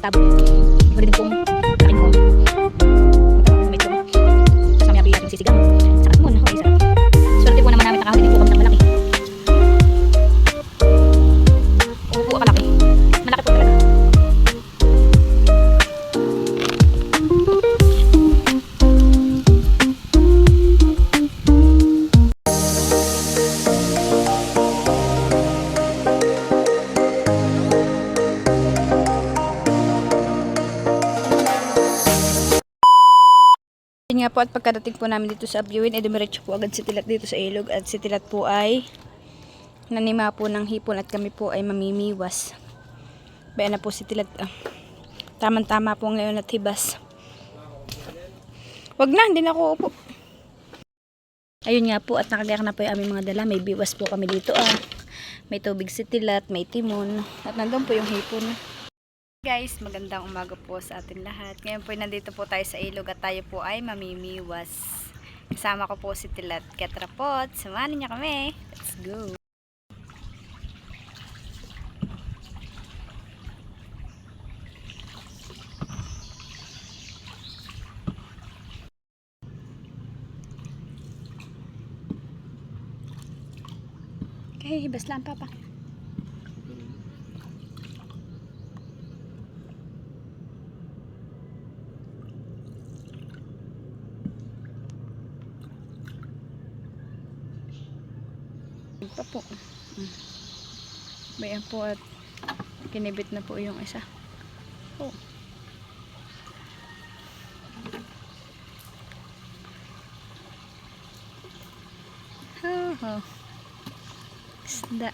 tabo. Wala din pong kain ko. Medyo tapos mamaya bigyan sisigang. Sakat mo na. Okay, sarap. Swerte po naman namin nakahuli din po kami ng malaki. Oo po, kalaki. Malaki po talaga. Yun nga po, at pagkadating po namin dito sa Abyuin, dumiretso po agad si Tilat dito sa ilog, at si Tilat po ay nanima po ng hipon at kami po ay mamimiwas. Bayan na po si Tilat. Tama-tama po ngayon at hibas. Wag na, hindi na ako upo. Ayun nga po, at nakagayak na po yung aming mga dala. May biwas po kami dito. May tubig si Tilat, may timon, at nandun po yung hipon. Guys, magandang umaga po sa atin lahat. Ngayon po nandito po tayo sa ilog at tayo po ay mamimiwas. Kasama ko po si Tilat Ketrapot. Samahan niyo kami. Let's go. Okay, hibas lang papa. Pa po. Bayan po at kinibit na po yung isa. Oh. Oh. Isda.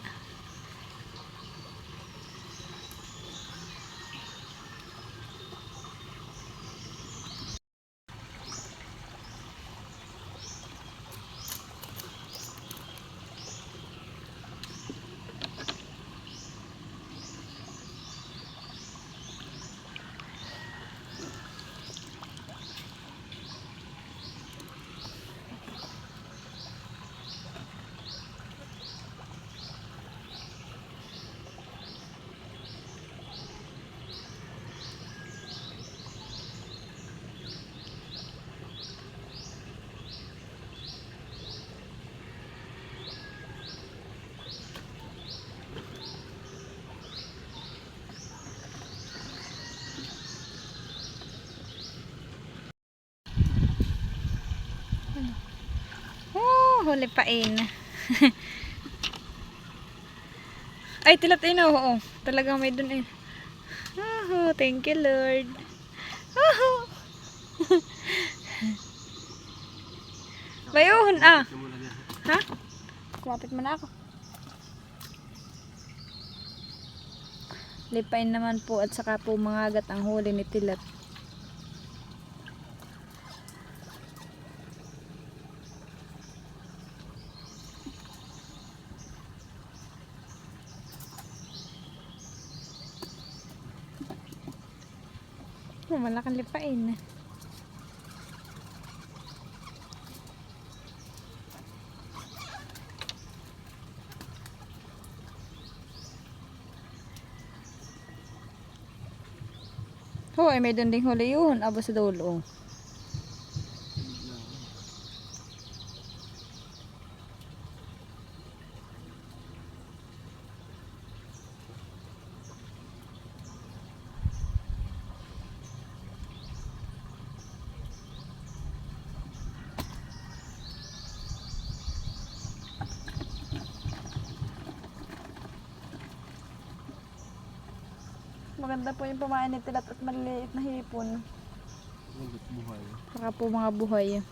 Huli pain. Ay, Tilat ay no. Oo. Talagang may dun eh. Oh, thank you Lord. Oh. Bayuhon Ha? Kumapit mo na ako. Lipain naman po at saka po mga agat ang huli ni Tilat. Malakang lipain. Hoy, may doon ding huli yun. Aba sa dulo. Maganda po yung pamain ni Tilat at maliliit na hipon. Buhay. Saka po mga buhay.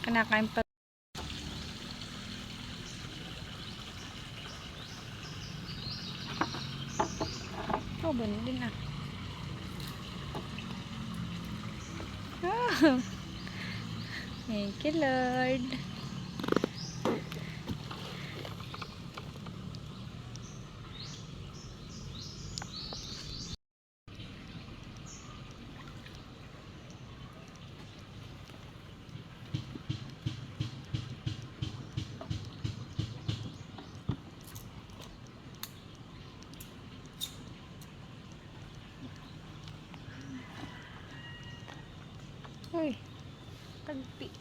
Kinakain pa. Oh, bunod din ah. Oh. Thank you Lord. Uy, tagpi.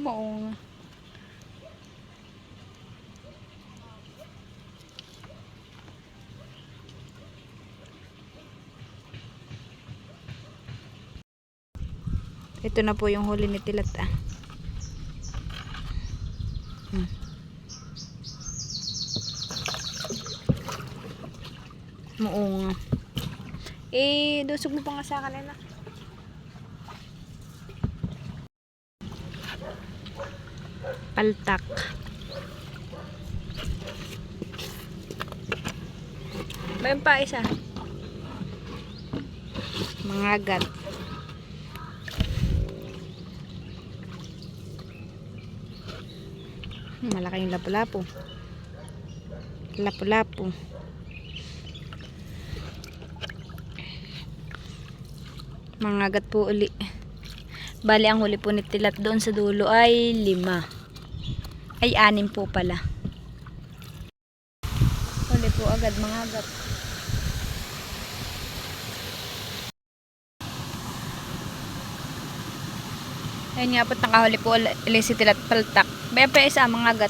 Maong. Ito na po yung huli ni Tilat Maong. Dusog mo pa nga sa kanila. Paltak. Mayroon pa isa. Mangagat. Malaking lapu-lapu. Lapu-lapu. Mangagat po uli. Bali ang huli po ni Tilat doon sa dulo ay 5. Ay 6 po pala. Huli po agad mangagat. Ayun nga po, nakahuli po ulit si Tilat paltak. Bayan pa isa mangagat.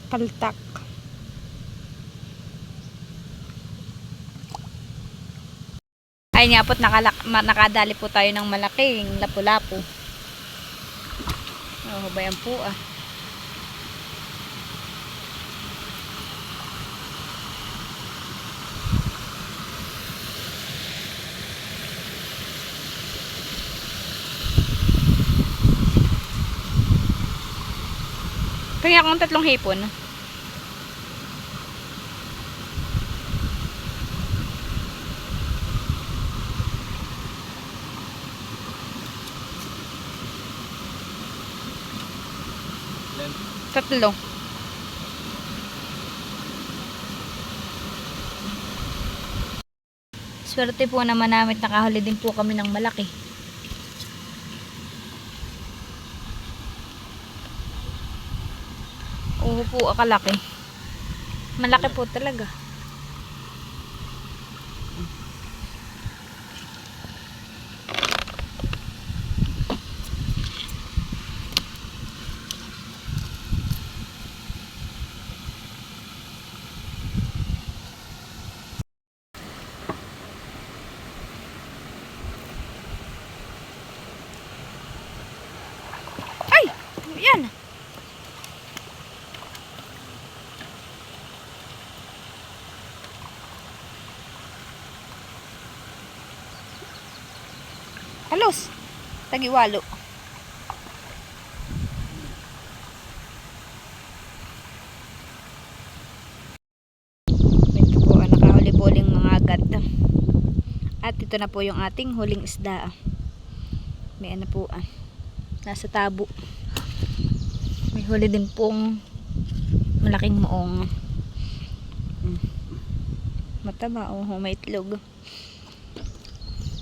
Paltak. Ayun nga po, nakadali po tayo ng malaking lapu-lapu. Oh, bayan po Kaya akong 3 hipon. Tatlo. Swerte po naman namin, nakahuli din po kami ng malaki. Oo po, akalaki. Malaki po talaga. Ay! Yan! Halos! Tagiwalo. Ito po, nakahuli po uling mga agat. At ito na po yung ating huling isda. May ano po nasa tabo. May huli din pong malaking maong. Mataba, may itlog.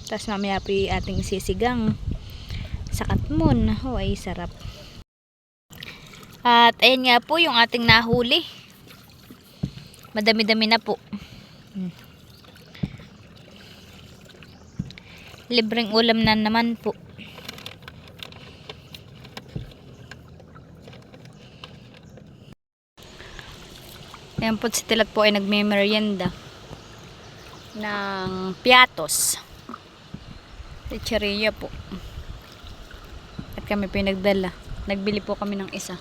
Tapos mamaya po yung ating sisigang sa katmon. Ay sarap. At ayan nga po yung ating nahuli. Madami-dami na po. Libreng ulam na naman po. Ayan po, si Tilat po ay nagme-merienda ng piatos. Chicheria po. At kami pinagdala. Nagbili po kami ng isa.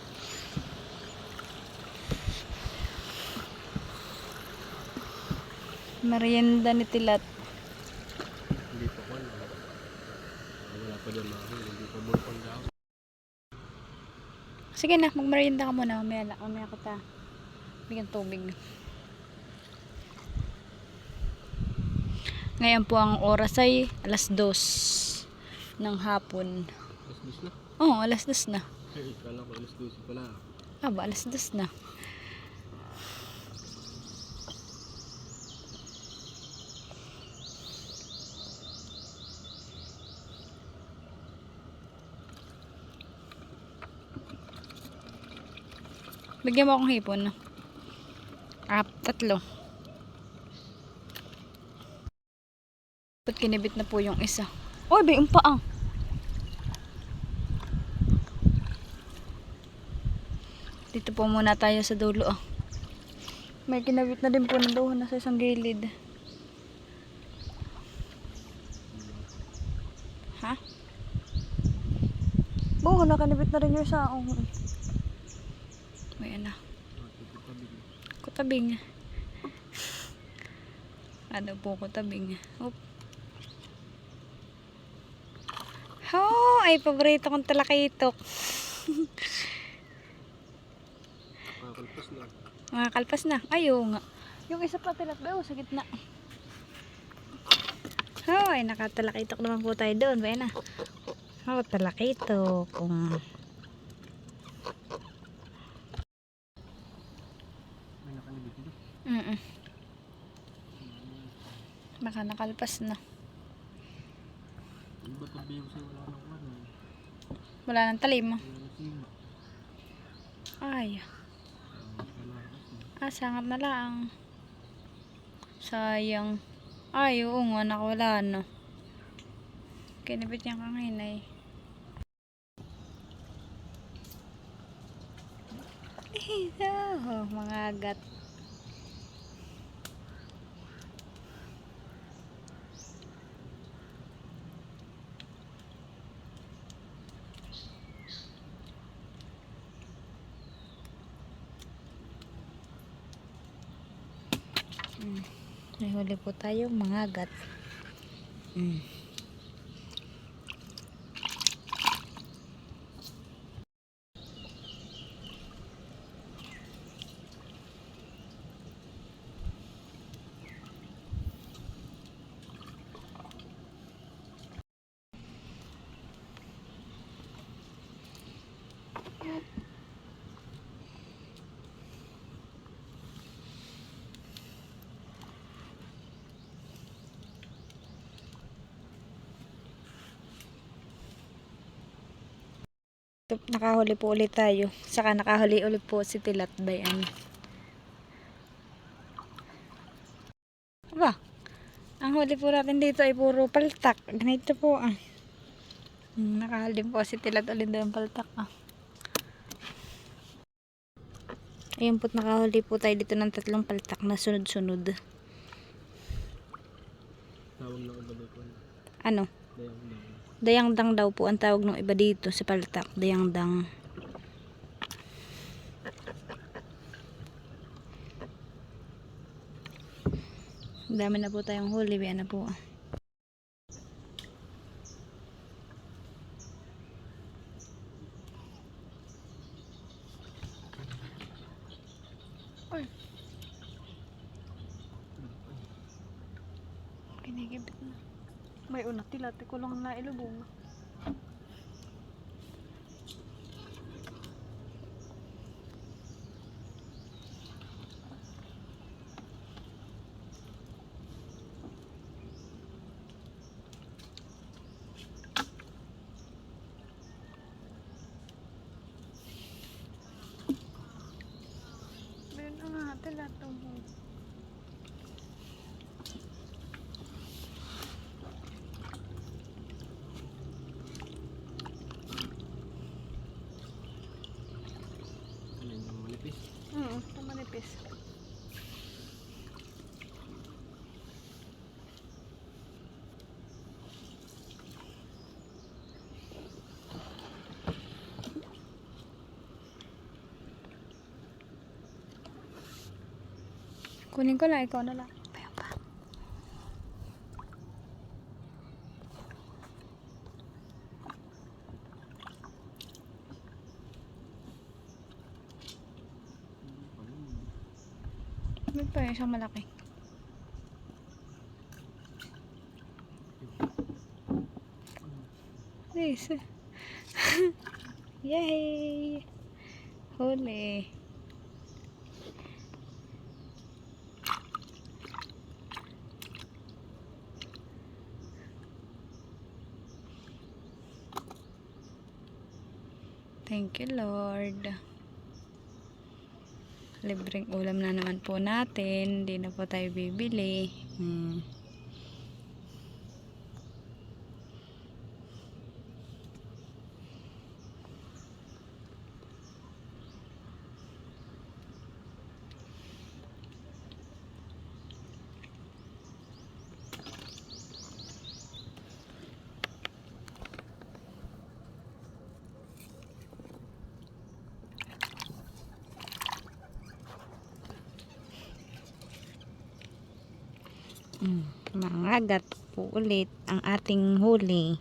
Merienda ni Tilat. Hindi pa ko ano. Wala pa din mahal. Hindi pa mo pang daw. Sige na, magmerienda ka muna. Mamaya kita. Bigyan tubig. Ngayon po ang oras ay 2:00 ng hapon. Alas 2 na. Oo, 2:00 na. Ay, kala ko alas 12 pala. Aba, 2:00 na. Bigyan mo akong hipon. 3. Ba't kinibit na po yung isa? Oy, bay, yung paa. Dito po muna tayo sa dulo. May kinabit na din po ng doon na sa isang gilid. Ha? Oo, nakanibit na rin yung sa may ano. Kutabing. Ano po kutabing. Oop. Oh, ay paborito kong talakitok. Kalpas na. Mga kalpas na. Ayaw nga. Yung isa pa tilat ba? Sa gitna. Oh, ay nakatalakitok naman po tayo doon. Ba na? Oh, talakitok. May nakalibit dito. Baka nakalpas na. Yung ba't nabiyaw sa'yo wala nang ano? Wala nang talim. Wala na sima. Ay. Sangat na lang. Sayang. Ay, oo nga, nakawala no. Kinibit niyang kanginay. Mga agat. May huli po tayo mga agat. Nakahuli po ulit tayo. Saka nakahuli ulit po si Tilat Dayan. Aba, ang huli po natin dito ay puro paltak. Ganito po nakahuli po si Tilat ulit ng paltak Ayun po, nakahuli po tayo dito ng 3 paltak na sunod-sunod. Tawag na iba dito. Ano? Dayang-dang. Dayang-dang daw po ang tawag ng iba dito sa paltak. Dayang-dang. Dami na po tayong huli. Biyan na po. Ay. Kinigibit na. May unat tilate ko lang na ilubong. Meron nga tilate mo. Manipis. Manipis. Kunin ko lang, ikaw na lang. Bayang pa. May pa yung isang malaki. Yes. Yay! Huli. Thank you, Lord. Libreng ulam na naman po natin. Hindi na po tayo bibili. Mangagat po ulit ang ating huli.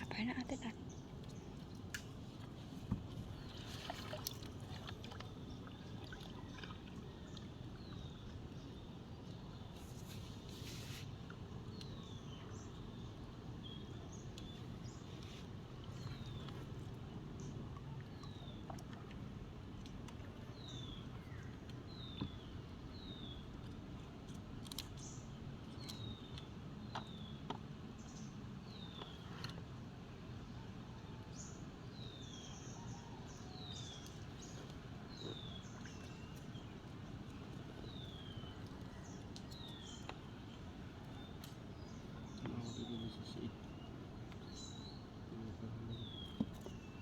Apa na ate ka?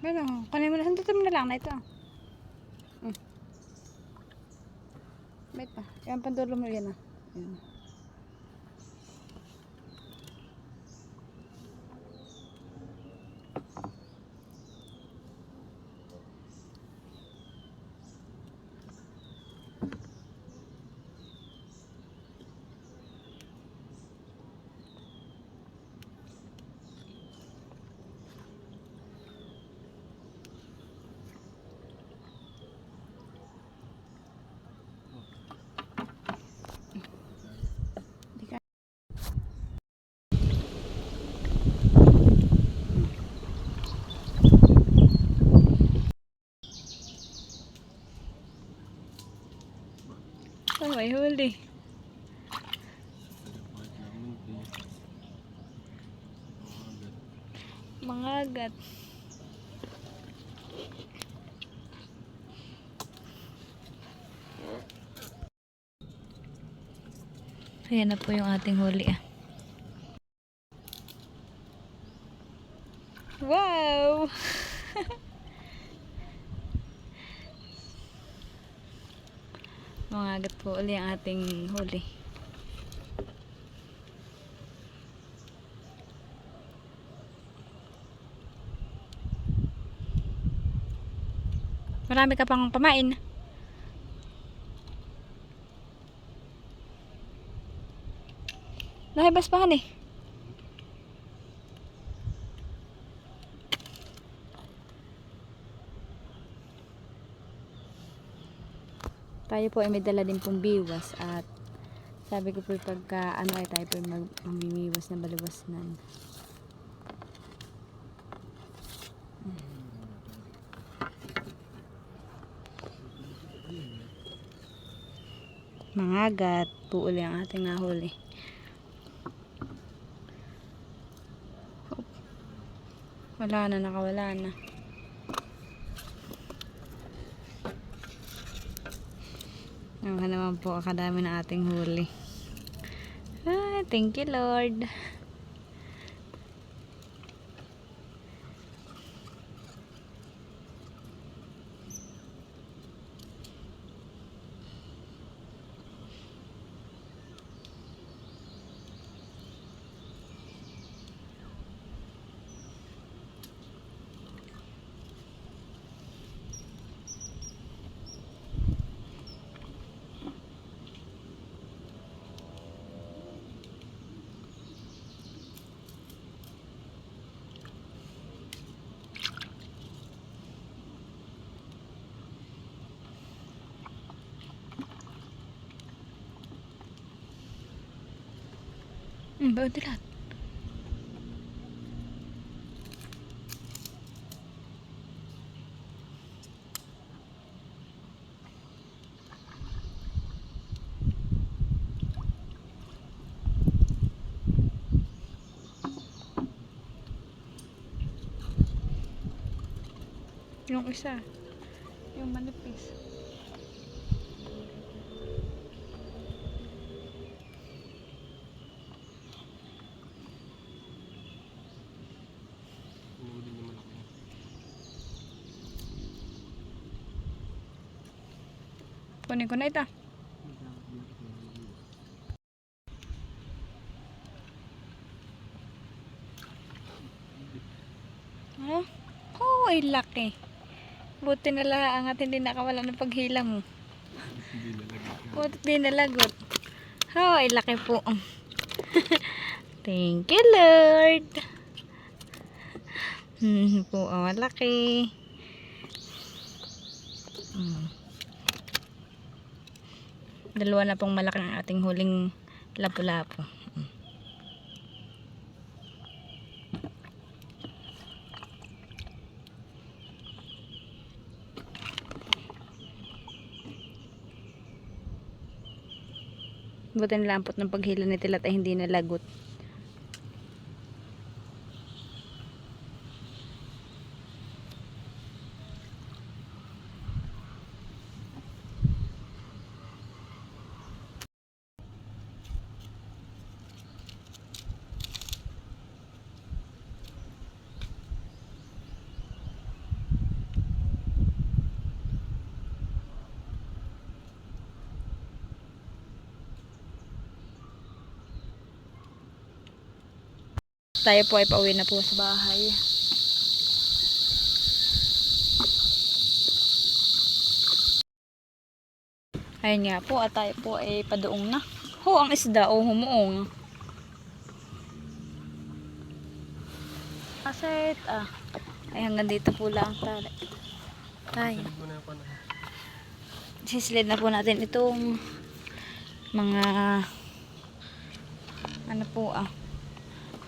Ano, kunin mo na. Sandutin mo na lang na ito. Wait pa. Yan, pandulo mo yan ah. Yan. Oh, may huli. Mangagat. Ayan na po yung ating huli ah. Wow! Mangagat po uli ang ating huli. Marami ka pang pamain. Nahibas pa han eh. Tayo po ay may dala din pong biwas at sabi ko po pagka ano ay tayo po mamimiwas na baliwasnan. Mangagat po uli ang ating nahuli. Wala na, nakawala na. Ang naman po kadami na ating huli. Thank you Lord. Ba't dilat? Yung isa. Yung manipis. Inuuli niya malaki. Kunin ko na ito. Ano? Oh, ay laki. Buti na lang at hindi nakawala ng paghila mo. Hindi nalagay. Buti di nalagot. Oh, ay laki po. Thank you, Lord. Po, malaki. Dalawa na pong malaki ang ating huling lapu-lapu. Buti nilampot ng paghila ni Tilat ay hindi nalagot. Tayo po ay pauwi na po sa bahay. Ayun nga po, at tayo po ay padoong na. Ho, ang isda, oh, humuong. Aset, ay hanggang dito po lang tayo. Silid mo na yung panahon. Sislid na po natin itong mga ano po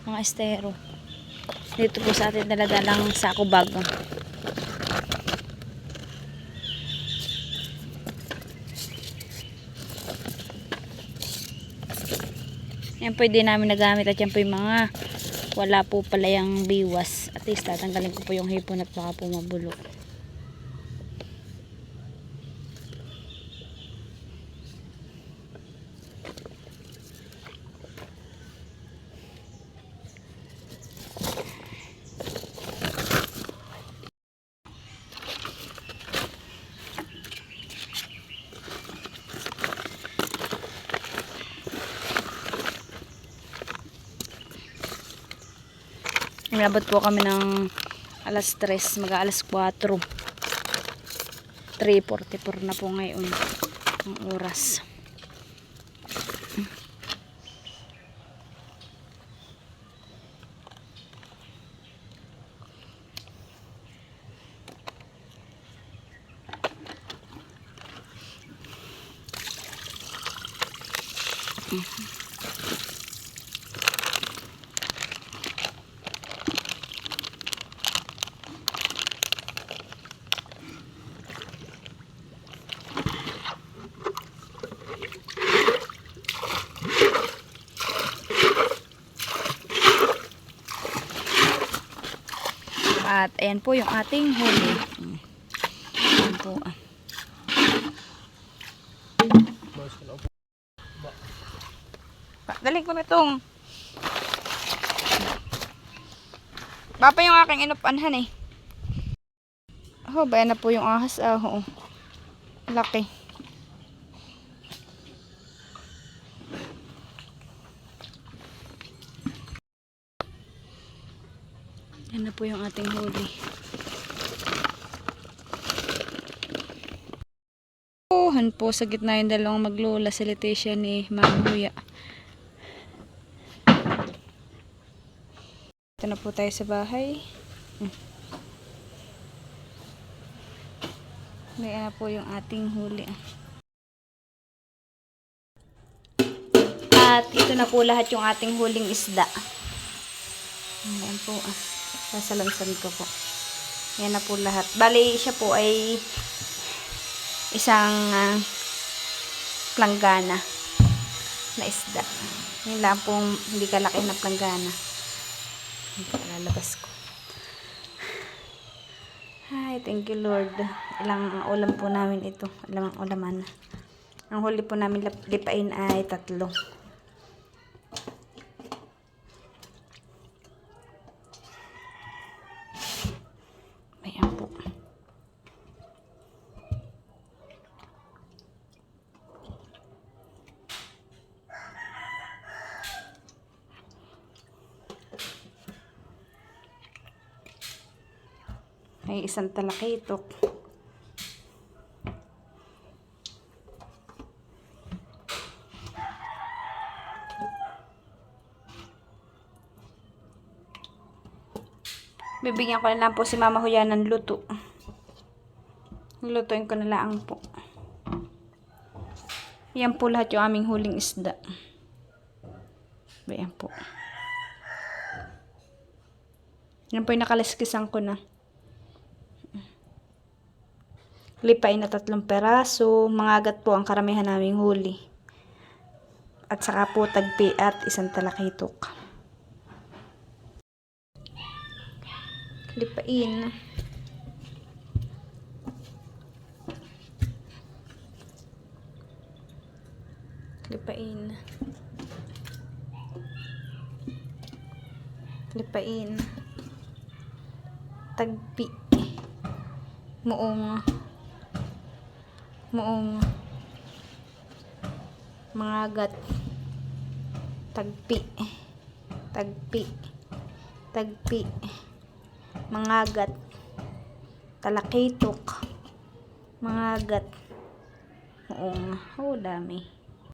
mga estero. Dito po sa atin daladalang sako bag. Yan po hindi namin nagamit at yan po yung mga wala po pala yung biwas. At least tatanggalin ko po yung hipon at baka po mabulok. Inabot po kami ng alas 3, mag-alas 4. 3:44 na po ngayon ang oras. At ayan po yung ating huli. Ayan po. Daling ko na itong Papa yung aking inupanhan eh. Oh, bayan na po yung ahas. Oo. Laki. Yan na po yung ating huli. Han po sa gitna yung dalawang maglula si Leticia ni Ma'am Huya. Ito na po tayo sa bahay. Ayan na po yung ating huli. At ito na po lahat yung ating huling isda. Ayan po. Sasalansan ko po. Yan na po lahat. Bali, siya po ay isang planggana na isda. Yun lang pong hindi kalaki na planggana. Lalabas ko. Ay, thank you Lord. Ilang ulam po namin ito. Ilang ulaman. Ang huli po namin lipain ay 3. Ayan po. May isang talakitok. Bibigyan ko na lang po si Mama Huya ng luto. Lutuin ko na lang po. Yan po lahat yung aming huling isda. Ayan po. Yan po yung nakalaskisan ko na. Lipain na 3 peraso. Mangagat po ang karamihan naming huli. At saka po tagpi at isang talakitok. Lipain. Lipain. Lipain. Tagpi. Muong. Mangagat. Tagpi. Mangagat. Talakitok. Mangagat. Muong. Oh, dami.